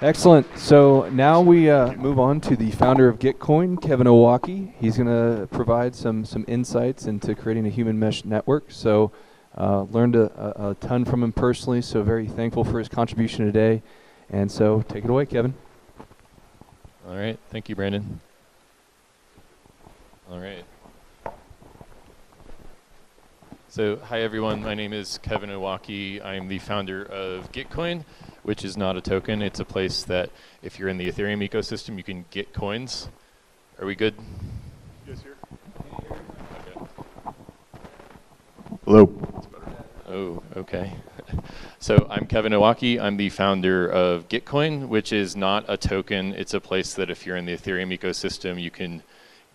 Excellent. So now we move on to the founder of Gitcoin, Kevin Owocki. He's going to provide some insights into creating a human mesh network. So learned a ton from him personally, so very thankful for his contribution today. And so take it away, Kevin. All right. Thank you, Brandon. All right. So hi, everyone. My name is Kevin Owocki. I'm the founder of Gitcoin, which is not a token. It's a place that if you're in the Ethereum ecosystem, you can get coins. Are we good? Yes, sir. Okay. Hello. Oh, okay. So I'm Kevin Owocki. I'm the founder of Gitcoin, which is not a token. It's a place that if you're in the Ethereum ecosystem, you can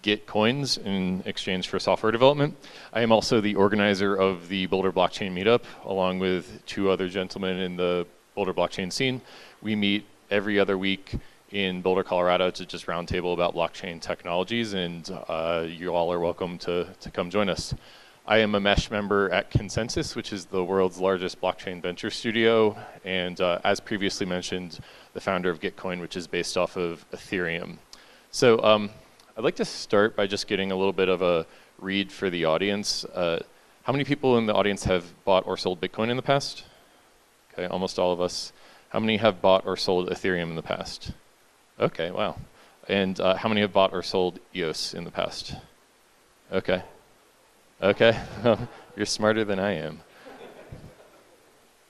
get coins in exchange for software development. I am also the organizer of the Boulder Blockchain Meetup, along with two other gentlemen in the Boulder blockchain scene. We meet every other week in Boulder, Colorado to just roundtable about blockchain technologies, and you all are welcome to come join us. I am a mesh member at CONEXUS, which is the world's largest blockchain venture studio, and as previously mentioned, the founder of Gitcoin, which is based off of Ethereum. So I'd like to start by just getting a little bit of a read for the audience. How many people in the audience have bought or sold Bitcoin in the past? Okay, almost all of us. How many have bought or sold Ethereum in the past? Okay, wow. And how many have bought or sold EOS in the past? Okay. Okay, you're smarter than I am.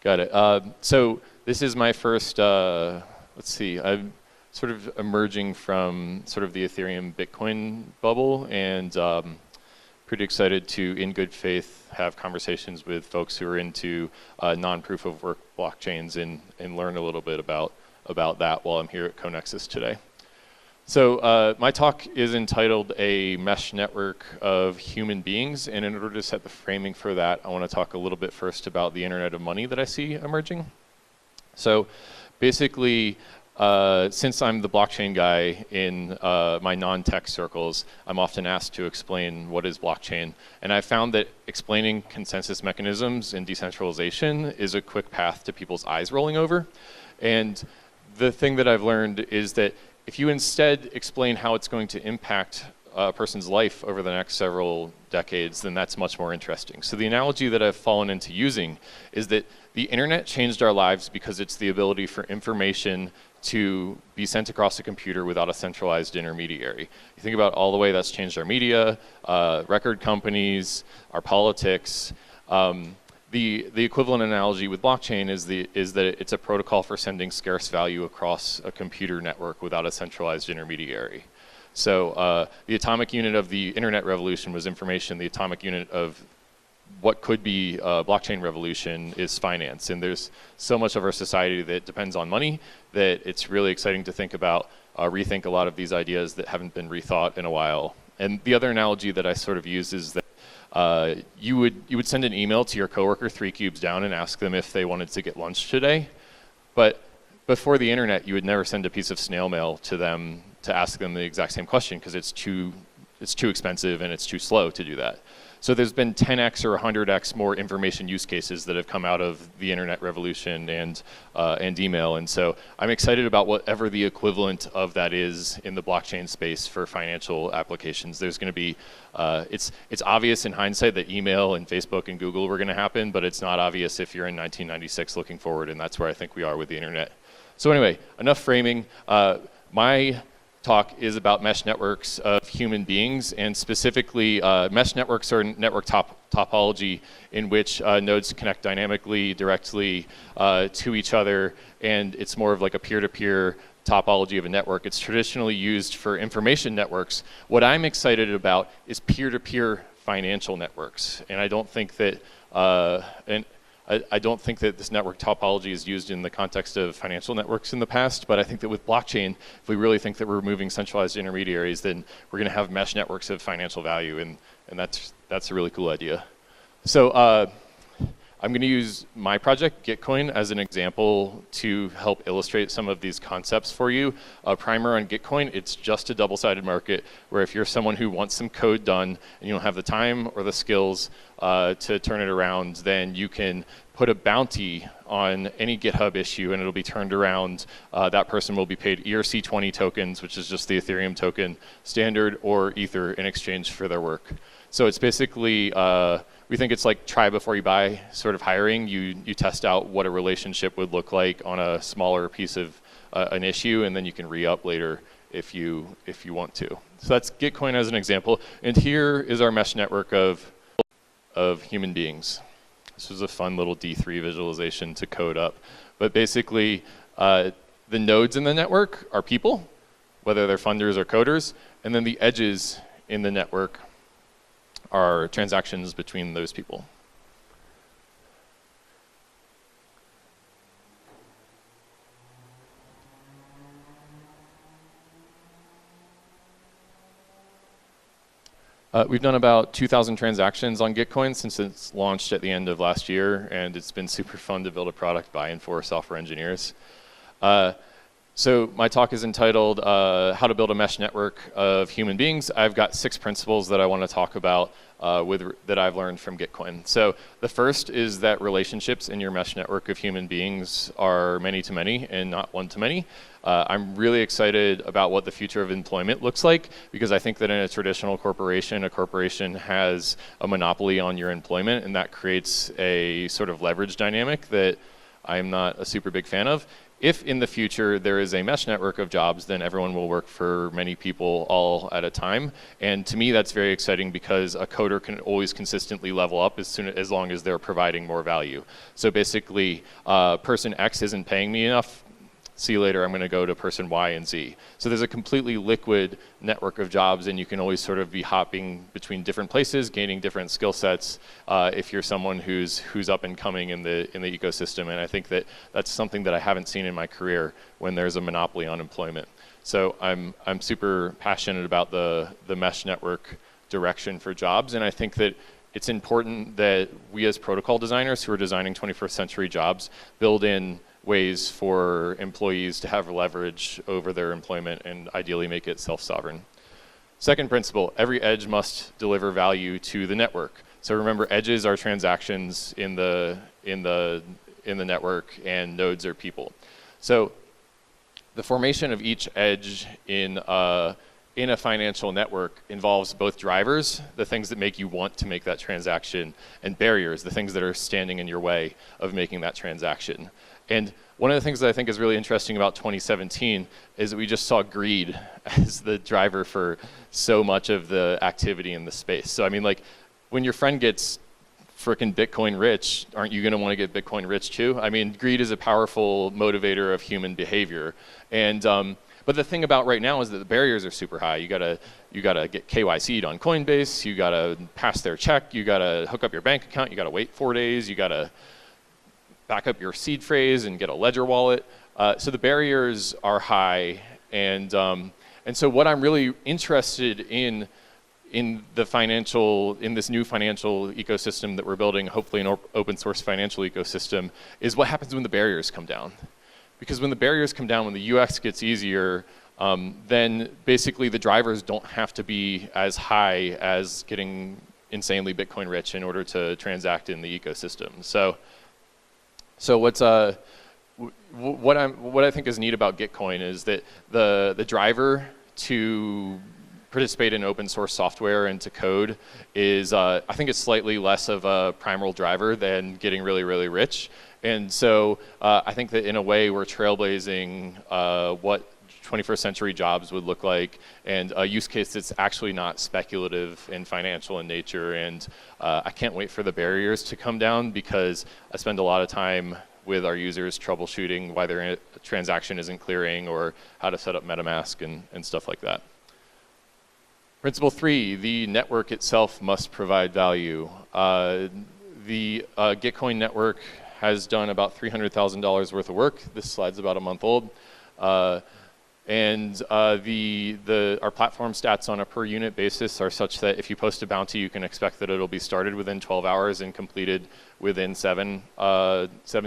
Got it. So this is my first, let's see, I'm sort of emerging from sort of the Ethereum Bitcoin bubble, and pretty excited to, in good faith, have conversations with folks who are into non-proof of work blockchains and learn a little bit about that while I'm here at CONEXUS today. So my talk is entitled A Mesh Network of Human Beings, and in order to set the framing for that, I want to talk a little bit first about the Internet of Money that I see emerging. So basically, since I'm the blockchain guy in my non-tech circles, I'm often asked to explain what is blockchain. And I found that explaining consensus mechanisms and decentralization is a quick path to people's eyes rolling over. And the thing that I've learned is that if you instead explain how it's going to impact a person's life over the next several decades, then that's much more interesting. So the analogy that I've fallen into using is that the internet changed our lives because it's the ability for information to be sent across a computer without a centralized intermediary. You think about all the way that's changed our media, record companies, our politics. The equivalent analogy with blockchain is that it's a protocol for sending scarce value across a computer network without a centralized intermediary. So the atomic unit of the internet revolution was information. The atomic unit of what could be a blockchain revolution is finance. And there's so much of our society that depends on money that it's really exciting to think about, rethink a lot of these ideas that haven't been rethought in a while. And the other analogy that I sort of use is that you would send an email to your coworker 3 cubes down and ask them if they wanted to get lunch today. But before the internet, you would never send a piece of snail mail to them to ask them the exact same question because it's too expensive and it's too slow to do that. So there's been 10x or 100x more information use cases that have come out of the internet revolution and email. And so I'm excited about whatever the equivalent of that is in the blockchain space for financial applications. There's going to be, it's obvious in hindsight that email and Facebook and Google were going to happen, but it's not obvious if you're in 1996 looking forward, and that's where I think we are with the internet. So anyway, enough framing. My talk is about mesh networks of human beings, and specifically mesh networks are network topology in which nodes connect dynamically, directly to each other, and it's more of like a peer-to-peer topology of a network. It's traditionally used for information networks. What I'm excited about is peer-to-peer financial networks, and I don't think that I don't think that this network topology is used in the context of financial networks in the past, but I think that with blockchain, if we really think that we're removing centralized intermediaries, then we're going to have mesh networks of financial value, and that's a really cool idea. So I'm going to use my project, Gitcoin, as an example to help illustrate some of these concepts for you. A primer on Gitcoin, it's just a double-sided market where if you're someone who wants some code done and you don't have the time or the skills to turn it around, then you can put a bounty on any GitHub issue and it'll be turned around. That person will be paid ERC20 tokens, which is just the Ethereum token standard, or Ether in exchange for their work. So it's basically, we think it's like try before you buy sort of hiring. You test out what a relationship would look like on a smaller piece of an issue, and then you can re-up later if you want to. So that's Gitcoin as an example. And here is our mesh network of human beings. This was a fun little D3 visualization to code up. But basically, the nodes in the network are people, whether they're funders or coders, and then the edges in the network are transactions between those people. We've done about 2,000 transactions on Gitcoin since it's launched at the end of last year, and it's been super fun to build a product by and for software engineers. So my talk is entitled How to Build a Mesh Network of Human Beings. I've got 6 principles that I want to talk about that I've learned from Gitcoin. So the first is that relationships in your mesh network of human beings are many-to-many and not one-to-many. I'm really excited about what the future of employment looks like, because I think that in a traditional corporation, a corporation has a monopoly on your employment, and that creates a sort of leverage dynamic that I'm not a super big fan of. If in the future there is a mesh network of jobs, then everyone will work for many people all at a time. And to me, that's very exciting, because a coder can always consistently level up as long as they're providing more value. So basically, person X isn't paying me enough. See you later, I'm going to go to person Y and Z. So there's a completely liquid network of jobs, and you can always sort of be hopping between different places, gaining different skill sets if you're someone who's up and coming in the ecosystem. And I think that that's something that I haven't seen in my career when there's a monopoly on employment. So I'm super passionate about the mesh network direction for jobs, and I think that it's important that we as protocol designers who are designing 21st century jobs build in ways for employees to have leverage over their employment and ideally make it self-sovereign. Second principle, every edge must deliver value to the network. So remember, edges are transactions in the network, and nodes are people. So the formation of each edge in a financial network involves both drivers, the things that make you want to make that transaction, and barriers, the things that are standing in your way of making that transaction. And one of the things that I think is really interesting about 2017 is that we just saw greed as the driver for so much of the activity in the space. So I mean, like, when your friend gets frickin' Bitcoin rich, aren't you gonna wanna get Bitcoin rich too? I mean, greed is a powerful motivator of human behavior. And but the thing about right now is that the barriers are super high. You gotta get KYC'd on Coinbase, you gotta pass their check, you gotta hook up your bank account, you gotta wait 4 days, you gotta back up your seed phrase and get a ledger wallet. So the barriers are high, and so what I'm really interested in this new financial ecosystem that we're building, hopefully an open source financial ecosystem, is what happens when the barriers come down. Because when the barriers come down, when the UX gets easier, then basically the drivers don't have to be as high as getting insanely Bitcoin rich in order to transact in the ecosystem. So what I think is neat about Gitcoin is that the driver to participate in open source software and to code is, I think it's slightly less of a primal driver than getting really, really rich. And so I think that in a way we're trailblazing what 21st century jobs would look like, and a use case that's actually not speculative and financial in nature. And I can't wait for the barriers to come down, because I spend a lot of time with our users troubleshooting why their transaction isn't clearing, or how to set up MetaMask and stuff like that. Principle 3, the network itself must provide value. The Gitcoin network has done about $300,000 worth of work. This slide's about a month old. And our platform stats on a per unit basis are such that if you post a bounty, you can expect that it'll be started within 12 hours and completed within 7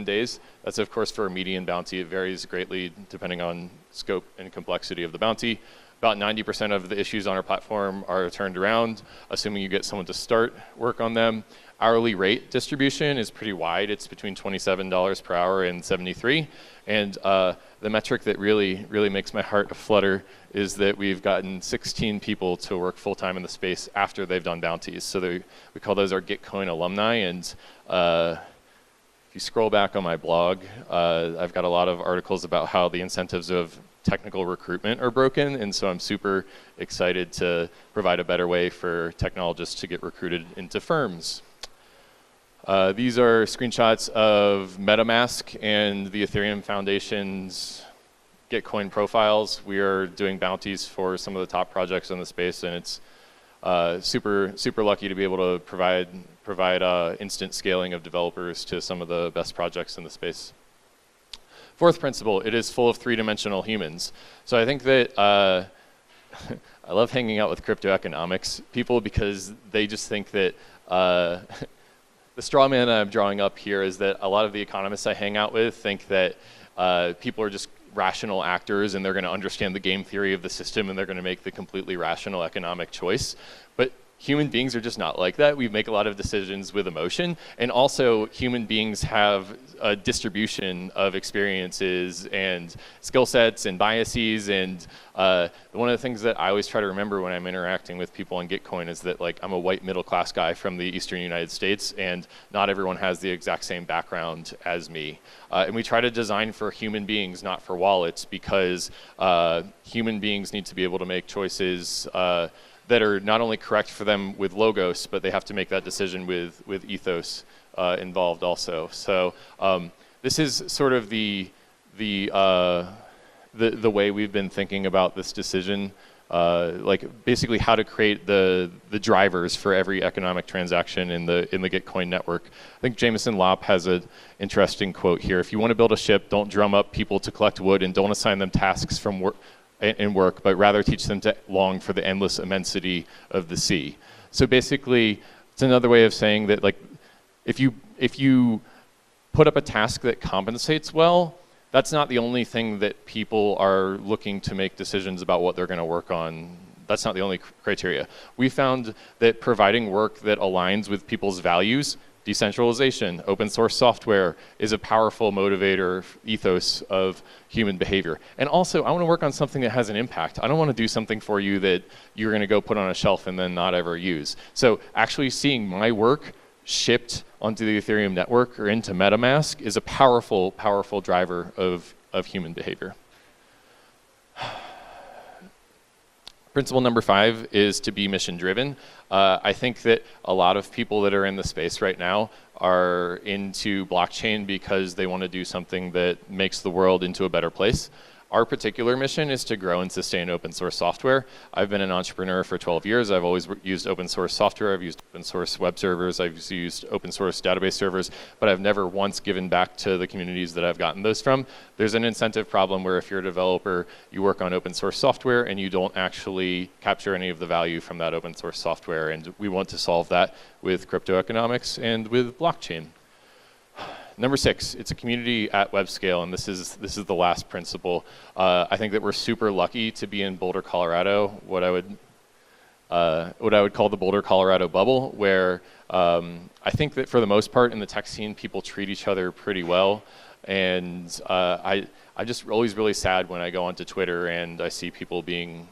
days. That's of course for a median bounty. It varies greatly depending on scope and complexity of the bounty. About 90% of the issues on our platform are turned around, assuming you get someone to start work on them. Hourly rate distribution is pretty wide. It's between $27 per hour and $73. And the metric that really makes my heart flutter is that we've gotten 16 people to work full-time in the space after they've done bounties. So we call those our Gitcoin alumni. And if you scroll back on my blog, I've got a lot of articles about how the incentives of technical recruitment are broken, and so I'm super excited to provide a better way for technologists to get recruited into firms. These are screenshots of MetaMask and the Ethereum Foundation's Gitcoin profiles. We are doing bounties for some of the top projects in the space, and it's super lucky to be able to provide instant scaling of developers to some of the best projects in the space. Fourth principle, it is full of three-dimensional humans. So I think that I love hanging out with crypto economics people because they just think that the straw man I'm drawing up here is that a lot of the economists I hang out with think that people are just rational actors and they're going to understand the game theory of the system and they're going to make the completely rational economic choice. But human beings are just not like that. We make a lot of decisions with emotion, and also human beings have a distribution of experiences and skill sets and biases, and one of the things that I always try to remember when I'm interacting with people on Gitcoin is that, like, I'm a white middle class guy from the eastern United States, and not everyone has the exact same background as me. And we try to design for human beings, not for wallets, because human beings need to be able to make choices that are not only correct for them with logos, but they have to make that decision with ethos involved also. So this is sort of the way we've been thinking about this decision, like basically how to create the drivers for every economic transaction in the Gitcoin network. I think Jameson Lopp has an interesting quote here. If you want to build a ship, don't drum up people to collect wood and don't assign them tasks from work, but rather teach them to long for the endless immensity of the sea. So basically, it's another way of saying that, like, if you put up a task that compensates well, that's not the only thing that people are looking to make decisions about what they're going to work on. That's not the only criteria. We found that providing work that aligns with people's values, decentralization, open source software, is a powerful motivator ethos of human behavior. And also, I want to work on something that has an impact. I don't want to do something for you that you're going to go put on a shelf and then not ever use. So actually seeing my work shipped onto the Ethereum network or into MetaMask is a powerful driver of human behavior. Principle number 5 is to be mission driven. I think that a lot of people that are in the space right now are into blockchain because they want to do something that makes the world into a better place. Our particular mission is to grow and sustain open source software. I've been an entrepreneur for 12 years. I've always used open source software. I've used open source web servers. I've used open source database servers, but I've never once given back to the communities that I've gotten those from. There's an incentive problem where if you're a developer, you work on open source software and you don't actually capture any of the value from that open source software. And we want to solve that with crypto economics and with blockchain. Number 6, it's a community at web scale, and this is the last principle. I think that we're super lucky to be in Boulder, Colorado, what I would call the Boulder, Colorado bubble, where I think that for the most part in the tech scene, people treat each other pretty well, and I just always really sad when I go onto Twitter and I see people being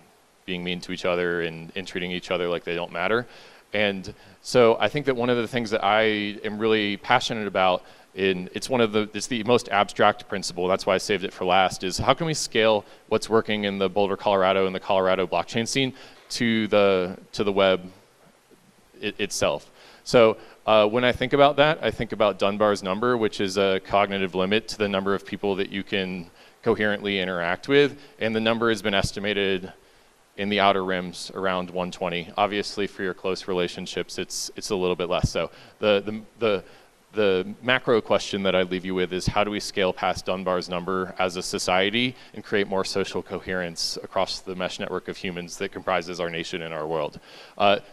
mean to each other and treating each other like they don't matter. And so I think that one of the things that I am really passionate about, it's the most abstract principle, that's why I saved it for last, is how can we scale what's working in the Boulder, Colorado and the Colorado blockchain scene to the web itself. So when I think about that, I think about Dunbar's number, which is a cognitive limit to the number of people that you can coherently interact with, and the number has been estimated in the outer rims around 120. Obviously, for your close relationships, it's a little bit less so. The macro question that I leave you with is how do we scale past Dunbar's number as a society and create more social coherence across the mesh network of humans that comprises our nation and our world?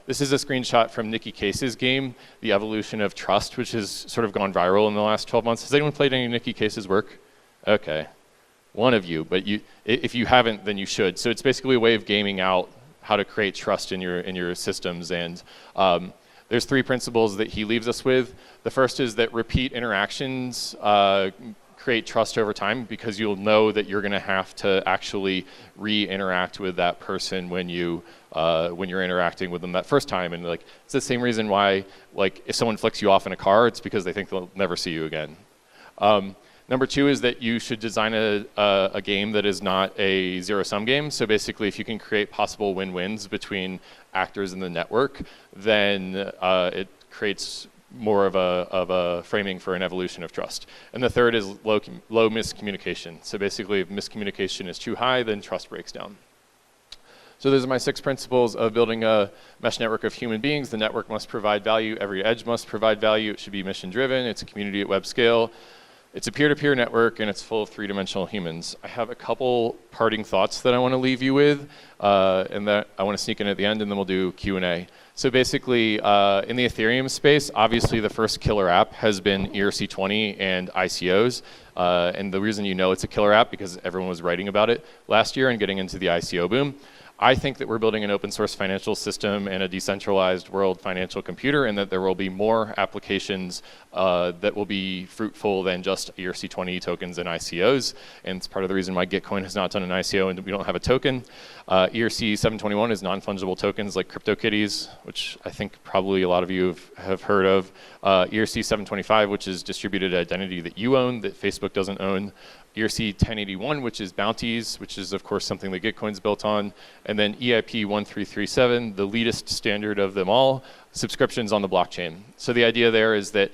This is a screenshot from Nikki Case's game, The Evolution of Trust, which has sort of gone viral in the last 12 months. Has anyone played any Nikki Case's work? Okay. one of you, but if you haven't, then you should. So it's basically a way of gaming out how to create trust in your systems. And there's 3 principles that he leaves us with. The first is that repeat interactions create trust over time, because you'll know that you're going to have to actually re-interact with that person when you're interacting with them that first time. And like, it's the same reason why, like, if someone flicks you off in a car, it's because they think they'll never see you again. Number 2 is that you should design a game that is not a zero-sum game. So basically, if you can create possible win-wins between actors in the network, then it creates more of a framing for an evolution of trust. And the third is low miscommunication. So basically, if miscommunication is too high, then trust breaks down. So those are my 6 principles of building a mesh network of human beings. The network must provide value. Every edge must provide value. It should be mission-driven. It's a community at web scale. It's a peer-to-peer network, and it's full of 3-dimensional humans. I have a couple parting thoughts that I want to leave you with, and that I want to sneak in at the end, and then we'll do Q&A. So basically, in the Ethereum space, obviously the first killer app has been ERC20 and ICOs. And the reason you know it's a killer app, because everyone was writing about it last year and getting into the ICO boom. I think that we're building an open source financial system and a decentralized world financial computer, and that there will be more applications that will be fruitful than just ERC20 tokens and ICOs. And it's part of the reason why Gitcoin has not done an ICO and we don't have a token. ERC 721 is non-fungible tokens like CryptoKitties, which I think probably a lot of you have heard of. ERC 725, which is distributed identity that you own, that Facebook doesn't own. ERC 1081, which is bounties, which is of course something that Gitcoin's built on. And then EIP 1337, the latest standard of them all, subscriptions on the blockchain. So the idea there is that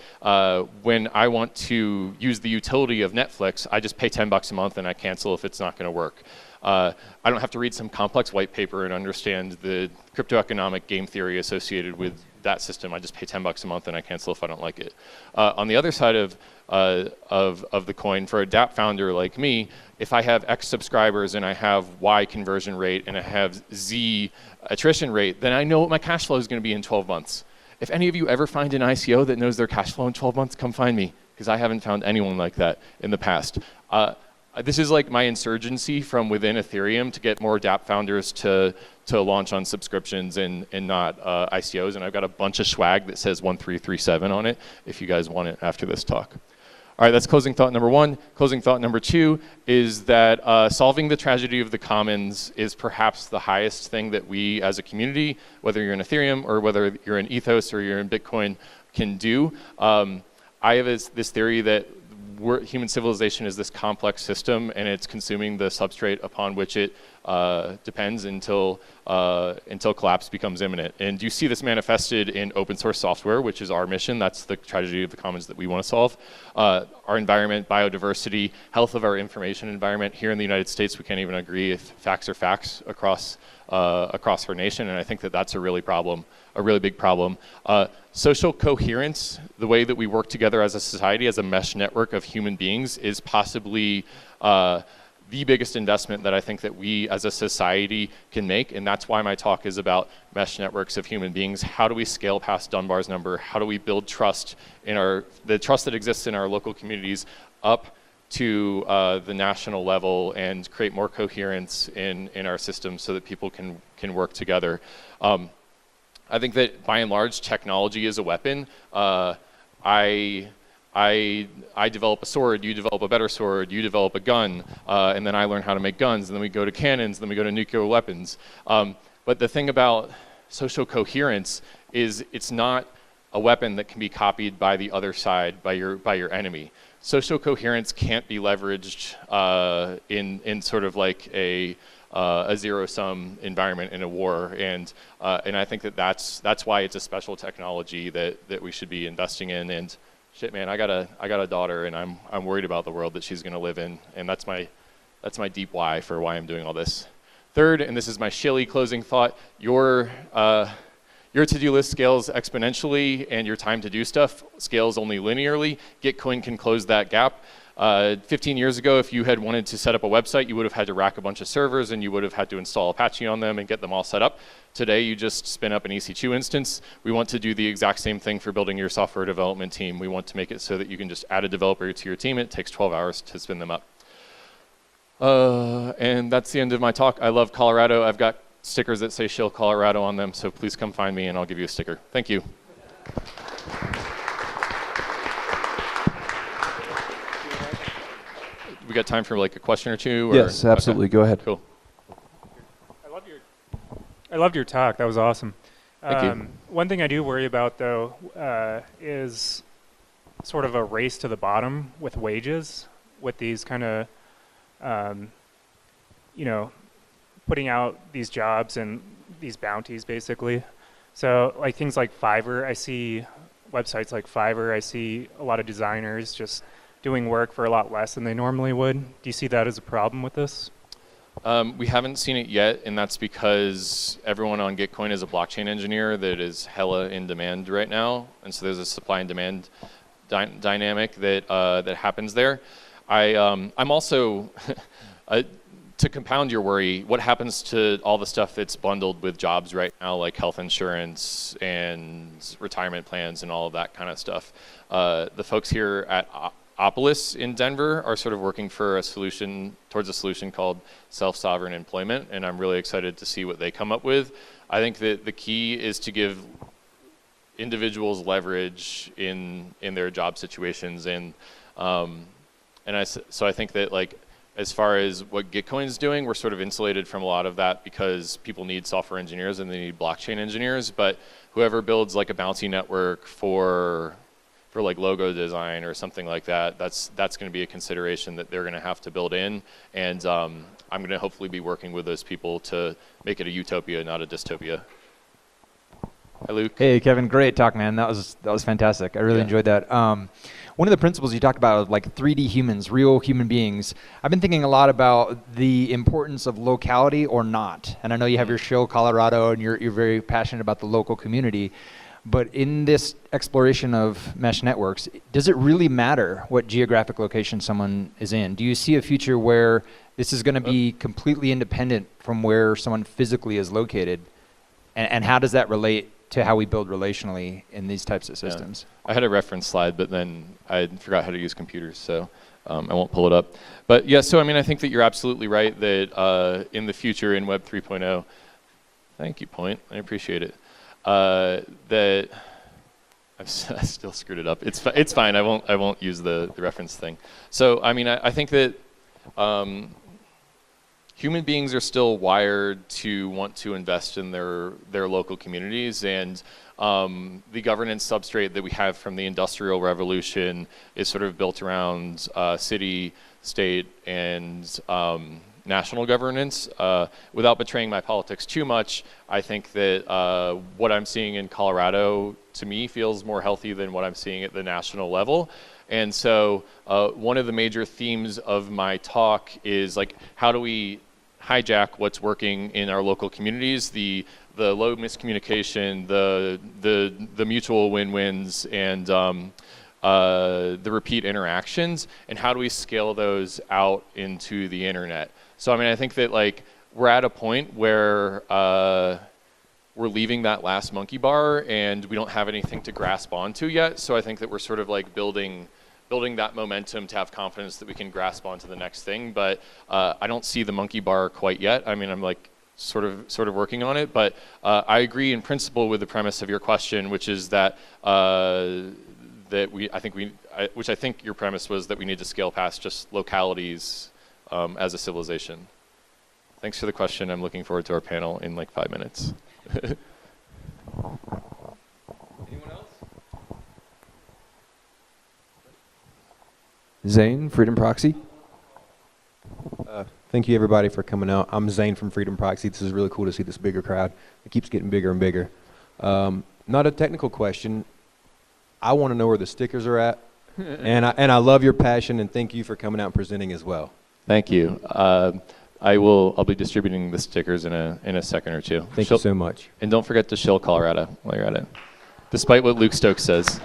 when I want to use the utility of Netflix, I just pay $10 a month and I cancel if it's not going to work. I don't have to read some complex white paper and understand the cryptoeconomic game theory associated with that system. I just pay $10 a month and I cancel if I don't like it. On the other side of the coin, for a dApp founder like me, if I have X subscribers and I have Y conversion rate and I have Z attrition rate, then I know what my cash flow is going to be in 12 months. If any of you ever find an ICO that knows their cash flow in 12 months, come find me, because I haven't found anyone like that in the past. This is like my insurgency from within Ethereum to get more dApp founders to launch on subscriptions and not ICOs. And I've got a bunch of swag that says 1337 on it if you guys want it after this talk. All right, that's closing thought number 1. Closing thought number 2 is that solving the tragedy of the commons is perhaps the highest thing that we as a community, whether you're in Ethereum or whether you're in Ethos or you're in Bitcoin, can do. I have this theory that human civilization is this complex system, and it's consuming the substrate upon which it depends until collapse becomes imminent. And you see this manifested in open source software, which is our mission. That's the tragedy of the commons that we want to solve. Our environment, biodiversity, health of our information environment. Here in the United States, we can't even agree if facts are facts across our nation, and I think that that's a really big problem. Social coherence, the way that we work together as a society, as a mesh network of human beings, is possibly the biggest investment that I think that we as a society can make, and that's why my talk is about mesh networks of human beings. How do we scale past Dunbar's number? How do we build trust in the trust that exists in our local communities up to the national level and create more coherence in our systems so that people can work together? I think that by and large, technology is a weapon. I develop a sword, you develop a better sword, you develop a gun, and then I learn how to make guns, and then we go to cannons, then we go to nuclear weapons. But the thing about social coherence is it's not a weapon that can be copied by the other side, by your enemy. Social coherence can't be leveraged in sort of like a zero-sum environment in a war, and I think that that's why it's a special technology that we should be investing in. And shit, man, I got a daughter, and I'm worried about the world that she's going to live in, and that's my deep why for why I'm doing all this. Third, and this is my shilly closing thought, your to-do list scales exponentially, and your time to do stuff scales only linearly. Gitcoin can close that gap. 15 years ago, if you had wanted to set up a website, you would have had to rack a bunch of servers, and you would have had to install Apache on them and get them all set up. Today, you just spin up an EC2 instance. We want to do the exact same thing for building your software development team. We want to make it so that you can just add a developer to your team. It takes 12 hours to spin them up. And that's the end of my talk. I love Colorado. I've got stickers that say Shill Colorado on them, so please come find me and I'll give you a sticker. Thank you. We got time for like a question or two? Or? Yes, absolutely. Okay. Go ahead. Cool. I loved your talk. That was awesome. Thank you. One thing I do worry about, though, is sort of a race to the bottom with wages, with these kind of, putting out these jobs and these bounties, basically. So, like things like Fiverr, I see websites like Fiverr, I see a lot of designers just doing work for a lot less than they normally would. Do you see that as a problem with this? We haven't seen it yet, and that's because everyone on Gitcoin is a blockchain engineer that is hella in demand right now, and so there's a supply and demand dynamic that that happens there. I'm also, to compound your worry, what happens to all the stuff that's bundled with jobs right now, like health insurance and retirement plans and all of that kind of stuff? The folks here at Opolis in Denver are sort of working for a solution, towards a solution called self-sovereign employment, and I'm really excited to see what they come up with. I think that the key is to give individuals leverage in their job situations, and so I think that, like, as far as what Gitcoin is doing, we're sort of insulated from a lot of that because people need software engineers and they need blockchain engineers, but whoever builds like a bounty network for like logo design or something like that, that's going to be a consideration that they're going to have to build in, and I'm going to hopefully be working with those people to make it a utopia, not a dystopia. Hi, Luke. Hey, Kevin, great talk, man. That was fantastic. I really enjoyed that. One of the principles you talked about, like 3D humans, real human beings. I've been thinking a lot about the importance of locality or not. And I know you have your show, Colorado, and you're very passionate about the local community. But in this exploration of mesh networks, does it really matter what geographic location someone is in? Do you see a future where this is going to be completely independent from where someone physically is located? And how does that relate to how we build relationally in these types of systems? I had a reference slide, but then I forgot how to use computers, so I won't pull it up. But yeah, so I mean, I think that you're absolutely right that in the future in Web 3.0, thank you, Point, I appreciate it. That I still screwed it up. It's fine. I won't use the reference thing. So I mean, I think that human beings are still wired to want to invest in their local communities, and the governance substrate that we have from the Industrial Revolution is sort of built around city, state, and national governance. Without betraying my politics too much, I think that what I'm seeing in Colorado, to me, feels more healthy than what I'm seeing at the national level. And so one of the major themes of my talk is, like, how do we hijack what's working in our local communities, the low miscommunication, the mutual win-wins, and the repeat interactions, and how do we scale those out into the internet? So I mean, I think that, like, we're at a point where we're leaving that last monkey bar and we don't have anything to grasp onto yet. So I think that we're sort of like building that momentum to have confidence that we can grasp onto the next thing. But I don't see the monkey bar quite yet. I mean, I'm like sort of working on it. But I agree in principle with the premise of your question, which is that which I think your premise was, that we need to scale past just localities as a civilization. Thanks for the question. I'm looking forward to our panel in like 5 minutes. Anyone else? Zane, Freedom Proxy. Thank you, everybody, for coming out. I'm Zane from Freedom Proxy. This is really cool to see this bigger crowd. It keeps getting bigger and bigger. Not a technical question. I want to know where the stickers are at, and I love your passion, and thank you for coming out and presenting as well. Thank you. I'll be distributing the stickers in a second or two. Thank you so much. And don't forget to shill Colorado while you're at it, despite what Luke Stokes says.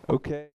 Okay.